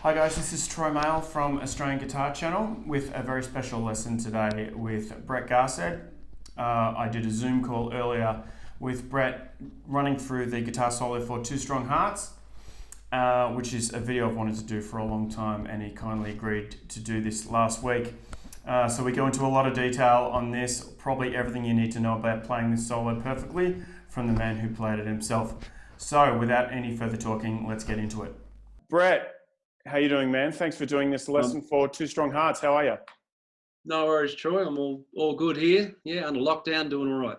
Hi guys, this is Troy Mail from Australian Guitar Channel with a very special lesson today with Brett Garsed. I did a Zoom call earlier with Brett running through the guitar solo for Two Strong Hearts, which is a video I've wanted to do for a long time, and he kindly agreed to do this last week. So we go into a lot of detail on this, probably everything you need to know about playing this solo perfectly from the man who played it himself. So without any further talking, let's get into it. Brett, how you doing, man? Thanks for doing this lesson for Two Strong Hearts. How are you? No worries, Troy. I'm all good here. Yeah, under lockdown, doing all right.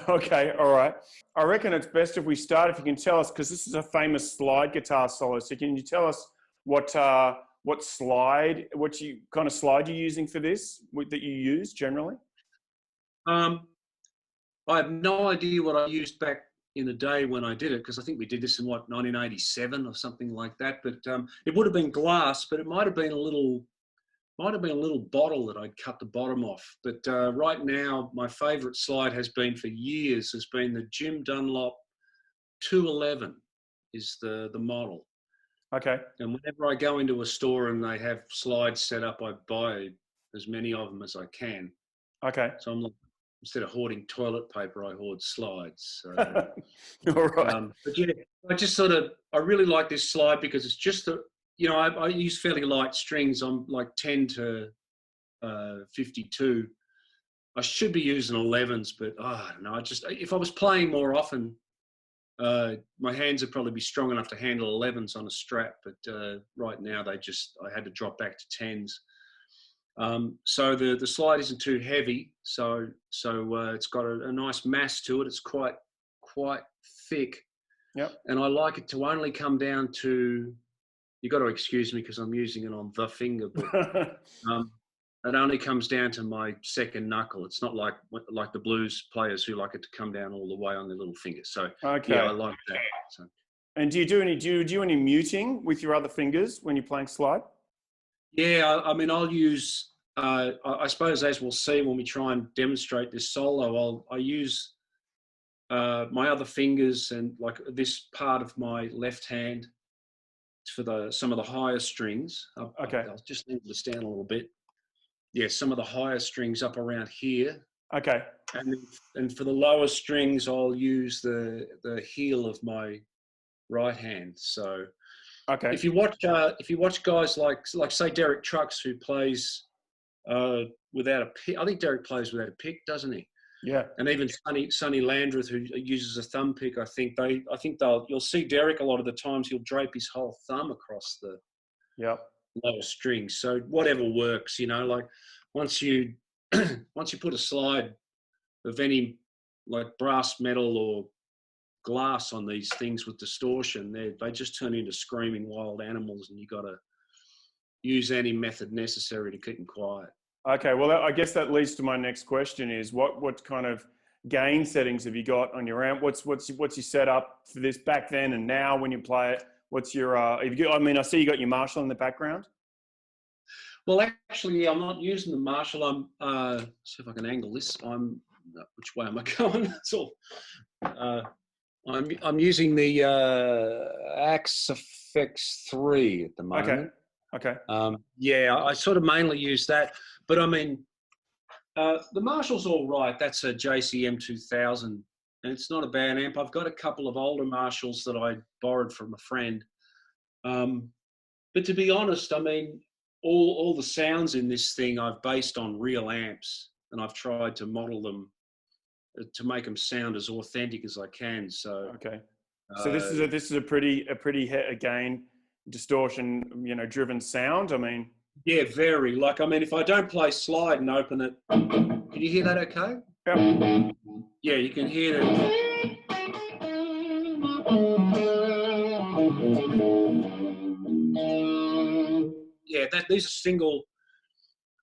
Okay, all right. I reckon it's best if we start, if you can tell us, because this is a famous slide guitar solo. So can you tell us what slide, kind of slide you're using for this, that you use generally? I have no idea what I used back in the day when I did it, because I think we did this in 1987 or something like that. But it would have been glass, but it might have been a little bottle that I'd cut the bottom off. But right now, my favourite slide has been for years the Jim Dunlop 211 is the model. Okay. And whenever I go into a store and they have slides set up, I buy as many of them as I can. Okay. So I'm like, instead of hoarding toilet paper, I hoard slides. So, all right. but yeah, I really like this slide because it's just I use fairly light strings. I'm like 10 to 52. I should be using 11s, but I don't know. If I was playing more often, my hands would probably be strong enough to handle 11s on a strap. But right now, I had to drop back to 10s. So the slide isn't too heavy, so it's got a nice mass to it. It's quite thick. Yep. And I like it to only come down to. You got to excuse me because I'm using it on the finger, but it only comes down to my second knuckle. It's not like the blues players who like it to come down all the way on their little finger. So okay. Yeah, I like that. So. And do you do any muting with your other fingers when you're playing slide? Yeah, I mean, I'll use. I suppose, as we'll see when we try and demonstrate this solo, I use my other fingers and like this part of my left hand for some of the higher strings. Okay. I'll just move this down a little bit. Yeah, some of the higher strings up around here. Okay. And for the lower strings, I'll use the heel of my right hand. So. Okay. If you watch guys like say Derek Trucks, who plays without a pick. I think Derek plays without a pick, doesn't he? Yeah. And even Sonny Landreth, who uses a thumb pick, you'll see Derek a lot of the times he'll drape his whole thumb across the lower strings. So whatever works, like once you put a slide of any like brass, metal, or glass on these things with distortion, they just turn into screaming wild animals, and you got to use any method necessary to keep them quiet. Okay, well, I guess that leads to my next question: is what kind of gain settings have you got on your amp? What's your setup for this back then and now when you play it? What's your I see you got your Marshall in the background. Well, actually, I'm not using the Marshall. I'm see if I can angle this. Which way am I going? That's all. I'm using the Axe FX3 at the moment. Okay. Yeah, I sort of mainly use that, but I mean, the Marshall's all right. That's a JCM 2000, and it's not a bad amp. I've got a couple of older Marshalls that I borrowed from a friend. But to be honest, I mean, all the sounds in this thing I've based on real amps, and I've tried to model them to make them sound as authentic as I can. So okay, so this is a pretty gain distortion driven sound. I mean, yeah, very. Like, I mean, if I don't play slide and open it, can you hear that? Okay. Yeah. Yeah, you can hear it. Yeah,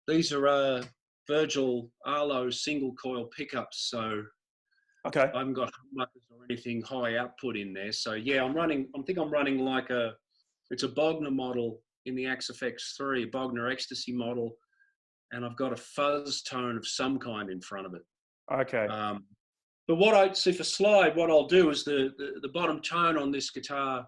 these are Virgil Arlo single coil pickups. So okay, I haven't got humbuckers or anything high output in there. So yeah, I think I'm running it's a Bogner model in the Axe FX3, a Bogner Ecstasy model, and I've got a fuzz tone of some kind in front of it. Okay. But what I see for slide, what I'll do is the bottom tone on this guitar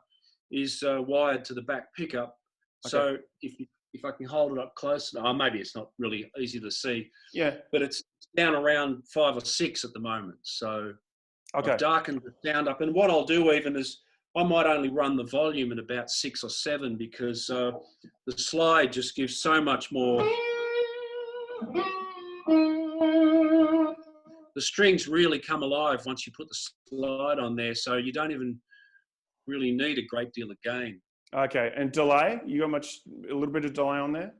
is wired to the back pickup, Okay. So if I can hold it up close, maybe it's not really easy to see, Yeah. but it's down around 5 or 6 at the moment. So Okay. I've darkened the sound up, and what I'll do even is I might only run the volume at about 6 or 7 because the slide just gives so much more. The strings really come alive once you put the slide on there, so you don't even really need a great deal of gain. Okay. And delay? You got a little bit of delay on there?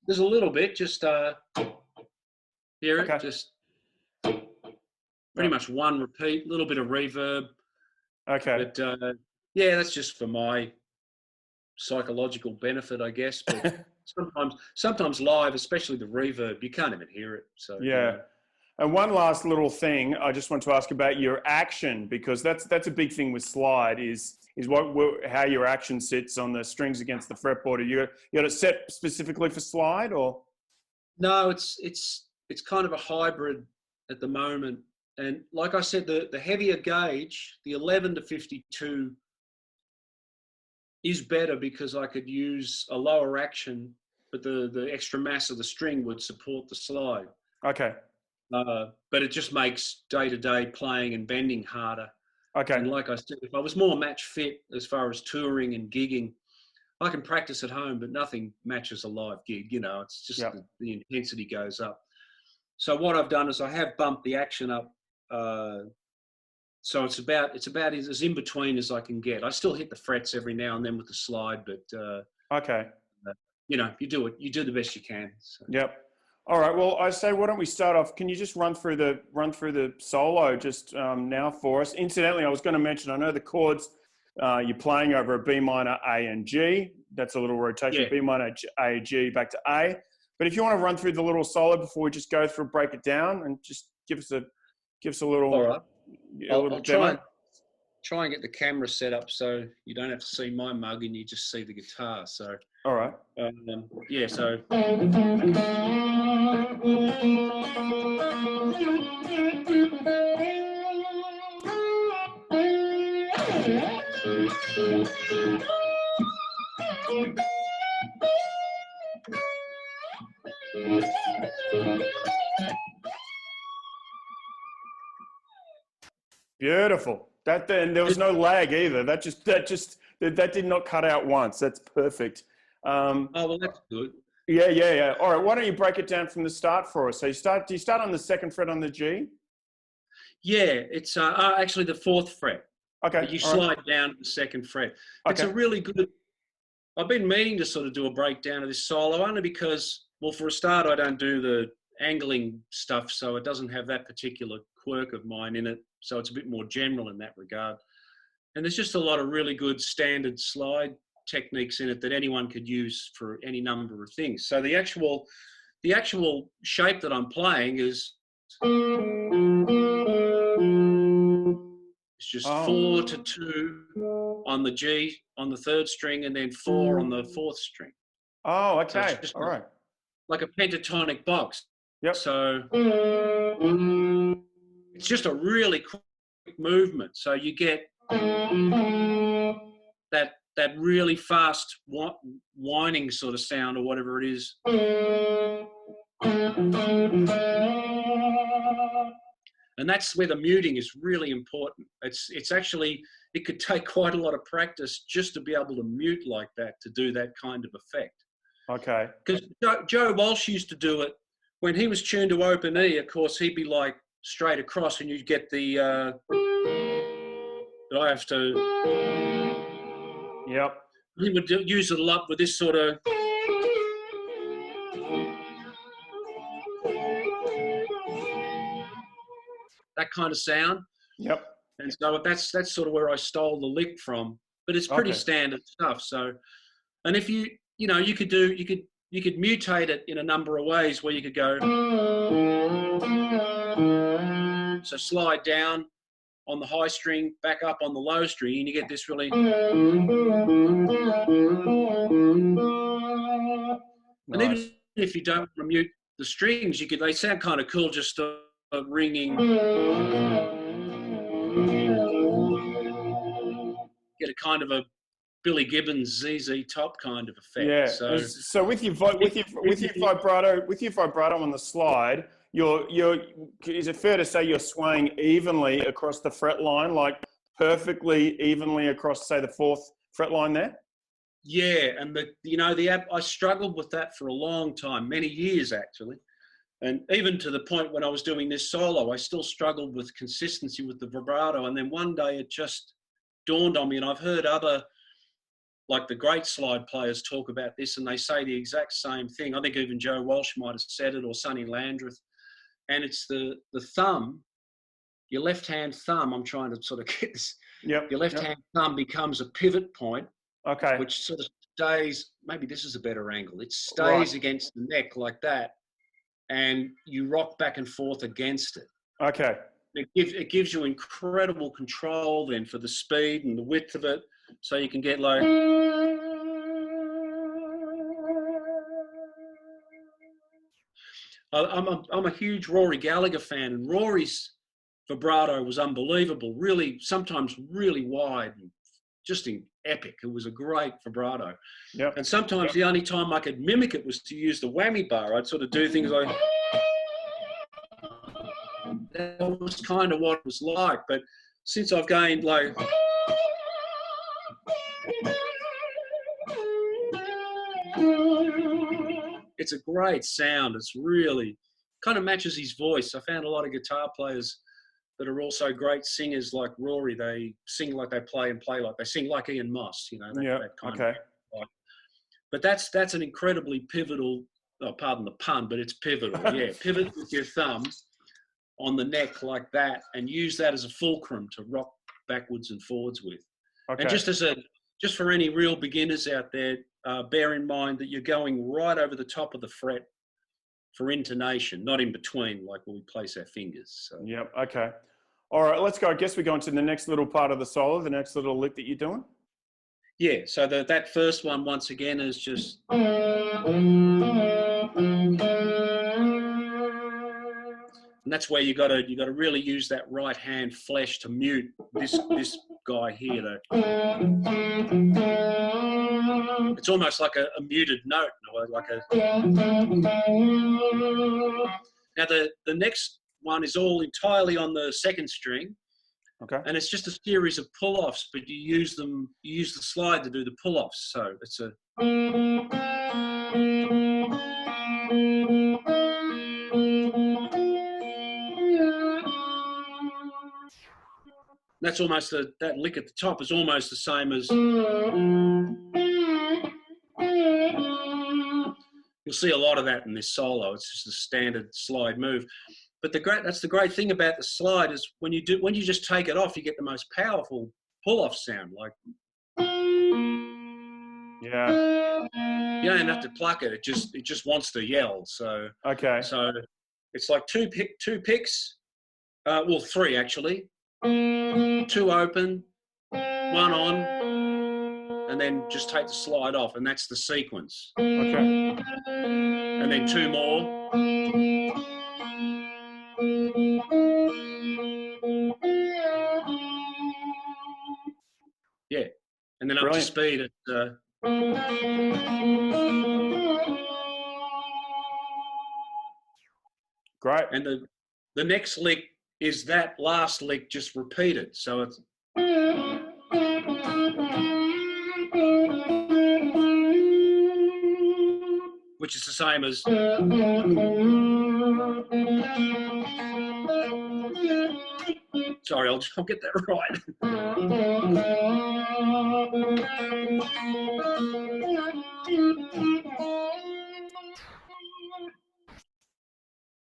There's a little bit, just hear it, Okay. just pretty much one repeat, a little bit of reverb. Okay. But yeah, that's just for my psychological benefit, I guess. But sometimes live, especially the reverb, you can't even hear it. So Yeah. And one last little thing I just want to ask about your action, because that's a big thing with slide is how your action sits on the strings against the fretboard. You got it set specifically for slide, or? No, it's kind of a hybrid at the moment. And like I said, the heavier gauge, the 11 to 52, is better because I could use a lower action, but the extra mass of the string would support the slide. Okay. But it just makes day-to-day playing and bending harder. Okay. And like I said, if I was more match fit as far as touring and gigging, I can practice at home, but nothing matches a live gig. It's just the intensity goes up. So what I've done is I have bumped the action up. So it's about as in between as I can get. I still hit the frets every now and then with the slide, but Okay. you do the best you can. So. Yep. All right. Well, I say, why don't we start off? Can you just run through the solo just now for us? Incidentally, I was going to mention, I know the chords you're playing over a B minor, A, and G. That's a little rotation. Yeah. B minor, A, G, back to A. But if you want to run through the little solo before we just go through, break it down, and just give us a little. All right. I'll demo. try and get the camera set up so you don't have to see my mug and you just see the guitar. So. All right. Yeah. So. Beautiful. And there was no lag either. That did not cut out once. That's perfect. Oh well, that's good. Yeah. All right. Why don't you break it down from the start for us? So do you start on the 2nd fret on the G? Yeah, it's actually the 4th fret. Okay. But you slide down to the 2nd fret. It's a really good. I've been meaning to sort of do a breakdown of this solo only because, well, for a start, I don't do the angling stuff, so it doesn't have that particular quirk of mine in it. So it's a bit more general in that regard. And there's just a lot of really good standard slide techniques in it that anyone could use for any number of things. So the actual shape that I'm playing is it's just 4 to 2 on the G on the 3rd string and then 4 on the 4th string. Oh, okay. So all right. Like a pentatonic box. Yep. So it's just a really quick movement. So you get that really fast whining sort of sound or whatever it is. And that's where the muting is really important. It's actually, it could take quite a lot of practice just to be able to mute like that, to do that kind of effect. Okay. Because Joe Walsh used to do it when he was tuned to open E. Of course, he'd be like straight across, and you'd get the that I have to. Yep. He would use it a lot with this sort of. That kind of sound. Yep. And so that's sort of where I stole the lick from. But it's pretty standard stuff. So, and if you could mutate it in a number of ways where you could go. So slide down on the high string, back up on the low string, and you get this really. And even if you don't mute the strings, they sound kind of cool just ringing. Get a kind of a Billy Gibbons ZZ Top kind of effect. Yeah. So With your vibrato on the slide, is it fair to say you're swaying evenly across the fret line, like perfectly evenly across, say, the 4th fret line there? Yeah, and the app, I struggled with that for a long time, many years actually. And even to the point when I was doing this solo, I still struggled with consistency with the vibrato. And then one day it just dawned on me, and I've heard other, like the great slide players, talk about this, and they say the exact same thing. I think even Joe Walsh might have said it, or Sonny Landreth. And it's the thumb, your left-hand thumb, I'm trying to sort of get this. Yep. Your left-hand thumb becomes a pivot point, Okay. which sort of stays, maybe this is a better angle, it stays against the neck like that, and you rock back and forth against it. Okay. It gives you incredible control then for the speed and the width of it, so you can get like... I'm a huge Rory Gallagher fan, and Rory's vibrato was unbelievable, really, sometimes really wide and just epic. It was a great vibrato. Yep. And sometimes the only time I could mimic it was to use the whammy bar. I'd sort of do things like... That was kind of what it was like. But since I've gained like... It's a great sound. It's really kind of matches his voice. I found a lot of guitar players that are also great singers like Rory. They sing like they play and play like they sing, like Ian Moss, you know. That kind of. But that's an incredibly pivotal. Oh, pardon the pun, but it's pivotal. Yeah, pivot with your thumb on the neck like that, and use that as a fulcrum to rock backwards and forwards with. Okay. And just for any real beginners out there, bear in mind that you're going right over the top of the fret for intonation, not in between, like where we place our fingers. So. Yep. Okay. All right. Let's go. I guess we go into the next little part of the solo, the next little lick that you're doing. Yeah. So that first one, once again, is just. And that's where you got to really use that right hand flesh to mute this guy here. It's almost like a muted note, like a. Now the next one is all entirely on the second string. Okay. And it's just a series of pull-offs, but you use the slide to do the pull-offs. So it's a. That's almost that lick at the top is almost the same as. You'll see a lot of that in this solo. It's just a standard slide move. But that's the great thing about the slide is when you just take it off, you get the most powerful pull-off sound. Like. Yeah. You don't have to pluck it. It just wants to yell. So. Okay. So it's like two picks. Well, three actually. 2 open, 1 on, and then just take the slide off, and that's the sequence. Okay. And then 2 more. Yeah, and then up to speed at. Great. And the next lick is that last lick just repeated. So it's. Which is the same as. Sorry, I'll get that right.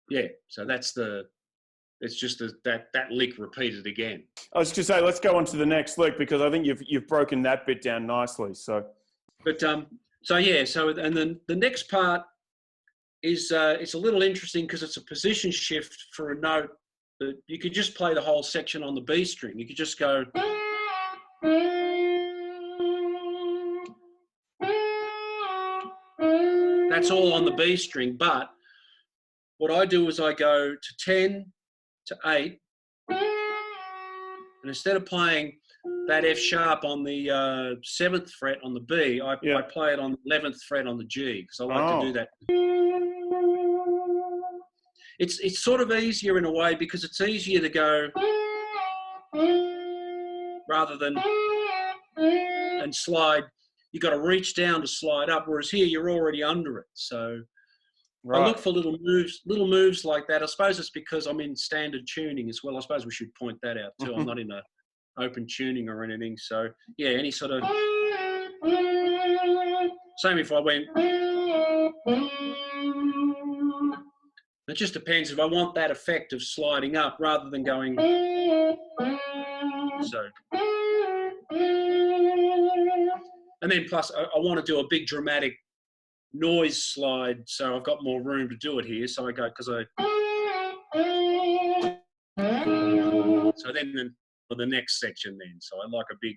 Yeah, so it's just that lick repeated again. I was just say, let's go on to the next lick because I think you've broken that bit down nicely. So, but and then the next part is it's a little interesting because it's a position shift for a note that you could just play the whole section on the B string. You could just go. That's all on the B string, but what I do is I go to 10 to 8, and instead of playing that F sharp on the 7th fret on the B, I play it on the 11th fret on the G because I like to do that. It's sort of easier in a way because it's easier to go rather than and slide. You got to reach down to slide up, whereas here you're already under it. So I look for little moves like that. I suppose it's because I'm in standard tuning as well. I suppose we should point that out too. I'm not in a open tuning or anything. So yeah, any sort of same if I went. It just depends if I want that effect of sliding up rather than going. So, and then plus I want to do a big dramatic noise slide, so I've got more room to do it here. So I go so then for the next section then. So I like a big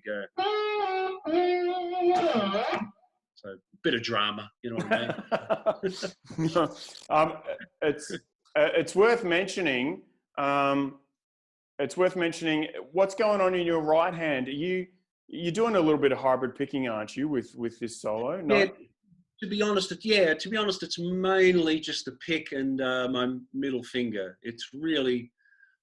so a bit of drama, you know what I mean? It's worth mentioning. It's worth mentioning what's going on in your right hand. You're doing a little bit of hybrid picking, aren't you, with this solo? No? Yeah. To be honest, it's mainly just the pick and my middle finger. It's really,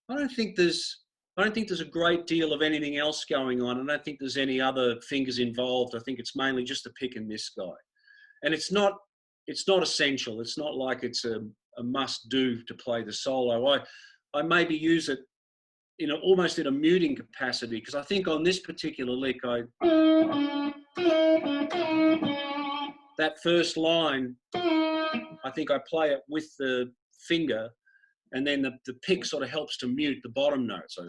I don't think there's a great deal of anything else going on. I don't think there's any other fingers involved. I think it's mainly just the pick and this guy. And it's not essential. It's not like it's a must do to play the solo. I maybe use it almost in a muting capacity because I think on this particular lick, that first line, I think I play it with the finger, and then the pick sort of helps to mute the bottom note. So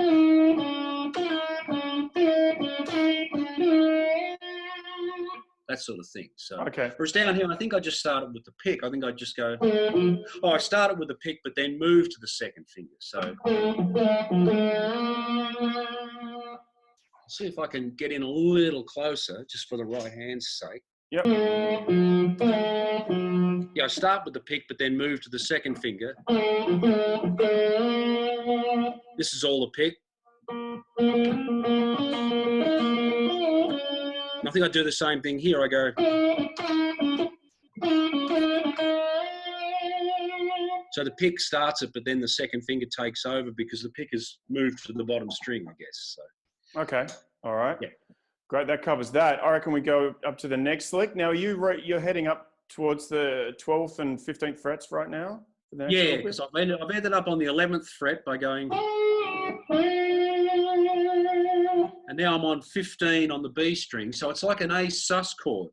that sort of thing. So okay. Whereas down here, I think I just started with the pick. I think I just go, I started with the pick, but then moved to the second finger. So I'll see if I can get in a little closer, just for the right hand's sake. Yep. Yeah, I start with the pick, but then move to the second finger. This is all the pick. And I think I do the same thing here. I go. So the pick starts it, but then the second finger takes over because the pick has moved to the bottom string, I guess. So. Okay. All right. Yeah. Great. That covers that. I reckon we go up to the next lick. Now you're heading up towards the 12th and 15th frets right now. Yeah, because I've ended up on the 11th fret by going. And now I'm on 15 on the B string. So it's like an A sus chord.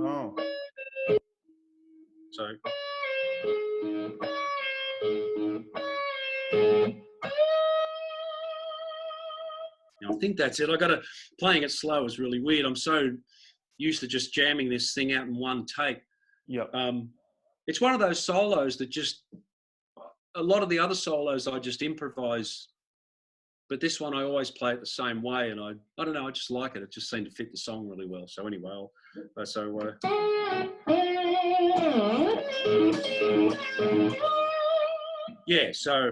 Oh. So. I think that's it. Playing it slow is really weird. I'm so used to just jamming this thing out in one take. Yep. It's one of those solos that a lot of the other solos I just improvise, but this one I always play it the same way. And I don't know, I just like it. It just seemed to fit the song really well. So anyway, yeah, so.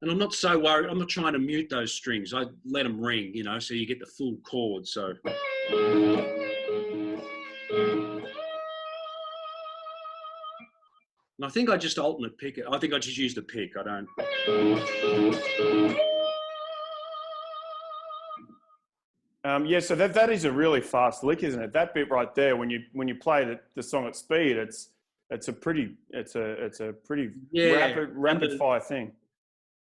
And I'm not so worried. I'm not trying to mute those strings. I let them ring, so you get the full chord. So. And I think I just alternate pick it. I think I just use the pick. I don't. Yeah, so that is a really fast lick, isn't it? That bit right there, when you play the song at speed, it's a pretty rapid fire thing.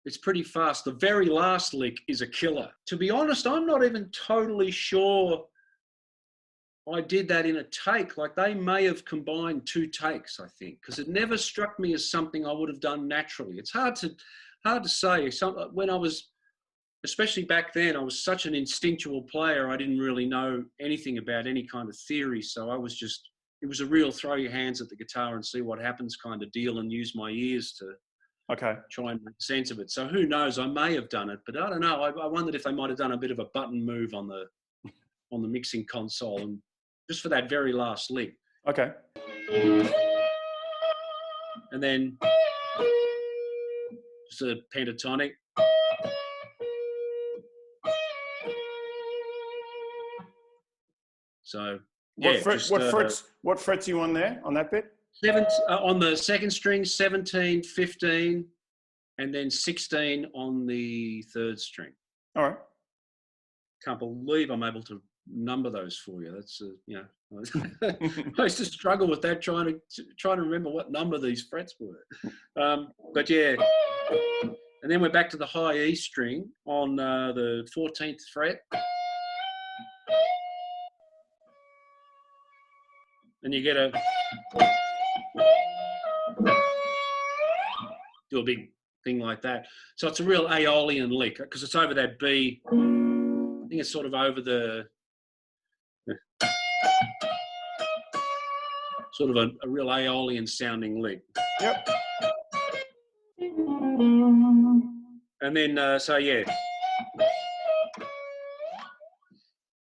It's pretty fast. The very last lick is a killer. To be honest, I'm not even totally sure I did that in a take. Like they may have combined 2 takes, I think, because it never struck me as something I would have done naturally. It's hard to say. When I was, especially back then, I was such an instinctual player. I didn't really know anything about any kind of theory. So it was a real throw your hands at the guitar and see what happens kind of deal and use my ears to try and make sense of it. So who knows? I may have done it, but I don't know. I wondered if they might have done a bit of a button move on the mixing console and just for that very last lick. Okay. and then just a pentatonic. So yeah, what frets you on there on that bit? On the second string, 17, 15, and then 16 on the third string. All right. Can't believe I'm able to number those for you. That's I used to struggle with that, trying to remember what number these frets were. But yeah, and then we're back to the high E string on the 14th fret. And you get do a big thing like that. So it's a real Aeolian lick because it's over that B. I think it's sort of over the sort of a real Aeolian sounding lick. Yep. And then, so yeah.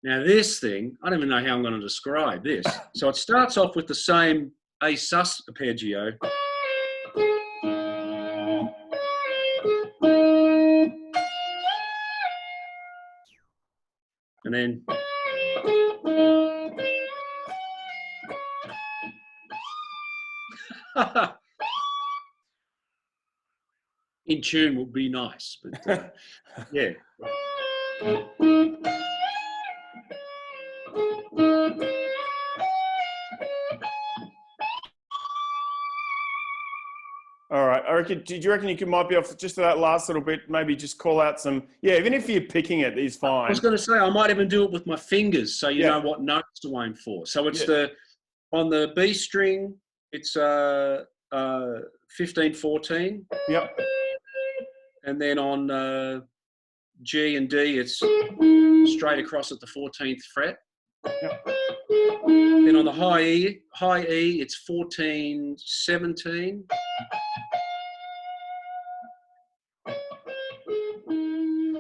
Now this thing, I don't even know how I'm going to describe this. So it starts off with the same A sus arpeggio. And then in tune would be nice, but yeah. All right. Do you reckon you might be off just to that last little bit? Maybe just call out some. Yeah, even if you're picking it, is fine. I was going to say I might even do it with my fingers, so you know what notes to aim for. So it's on the B string, it's 15, 14. Yep. And then on G and D, it's straight across at the 14th fret. Yep. Then on the high E, it's 14, 17.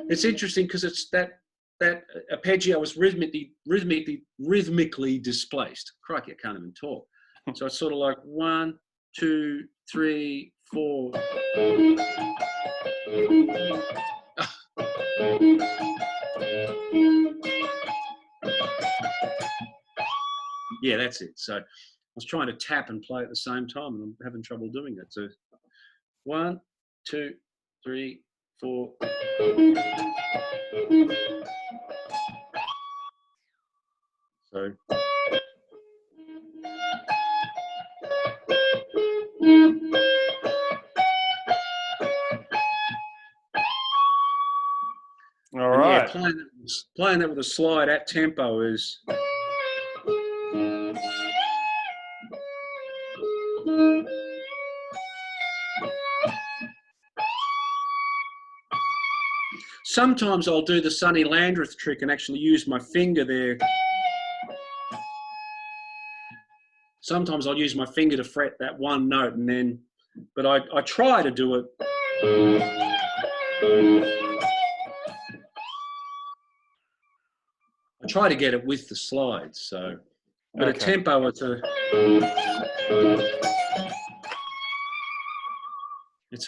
It's interesting because it's that arpeggio is rhythmically displaced. Crikey, I can't even talk. So it's sort of like 1, 2, 3, 4. Yeah, that's it. So I was trying to tap and play at the same time, and I'm having trouble doing it. So 1, 2, 3, 4. So. All right. Yeah, playing that with a slide at tempo is. Sometimes I'll do the Sonny Landreth trick and actually use my finger there. Sometimes I'll use my finger to fret that one note and then, but I try to do it. I try to get it with the slides, so. But a tempo, it's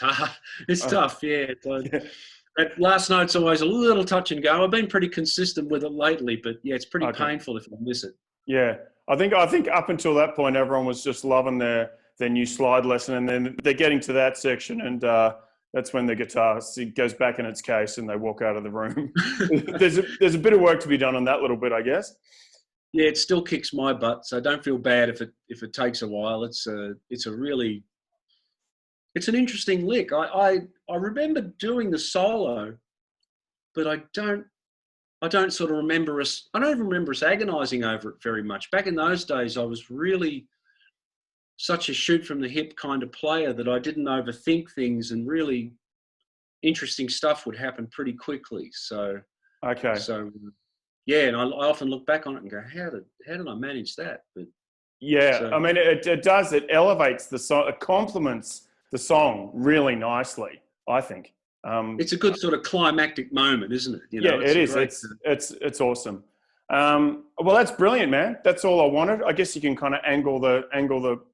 hard. It's tough, yeah. That last note's always a little touch and go. I've been pretty consistent with it lately, but yeah, it's pretty painful if you miss it. Yeah, I think up until that point, everyone was just loving their new slide lesson, and then they're getting to that section, and that's when the guitar goes back in its case, and they walk out of the room. There's a bit of work to be done on that little bit, I guess. Yeah, it still kicks my butt, so don't feel bad if it takes a while. It's an interesting lick. I remember doing the solo, but I don't sort of remember us. I don't even remember us agonising over it very much. Back in those days, I was really such a shoot from the hip kind of player that I didn't overthink things, and really interesting stuff would happen pretty quickly. So yeah, and I often look back on it and go, how did I manage that? But yeah, I mean, it does. It elevates the song. It complements the song really nicely, I think. It's a good sort of climactic moment, isn't it? It is. It's awesome. Well, that's brilliant, man. That's all I wanted. I guess you can kind of angle the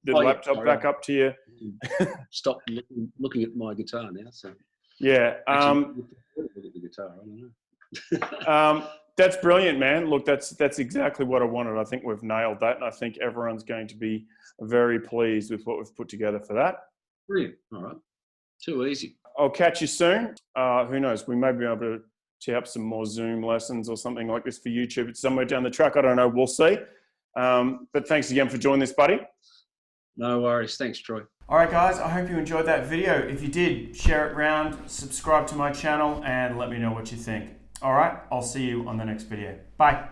laptop back up to you. Stop looking at my guitar now. So yeah, actually, look at the guitar. I don't know. That's brilliant, man. Look, that's exactly what I wanted. I think we've nailed that, and I think everyone's going to be very pleased with what we've put together for that. Brilliant. All right. Too easy. I'll catch you soon. Who knows? We may be able to tee up some more Zoom lessons or something like this for YouTube. It's somewhere down the track. I don't know. We'll see. But thanks again for joining this, buddy. No worries. Thanks, Troy. All right, guys. I hope you enjoyed that video. If you did, share it around, subscribe to my channel, and let me know what you think. All right. I'll see you on the next video. Bye.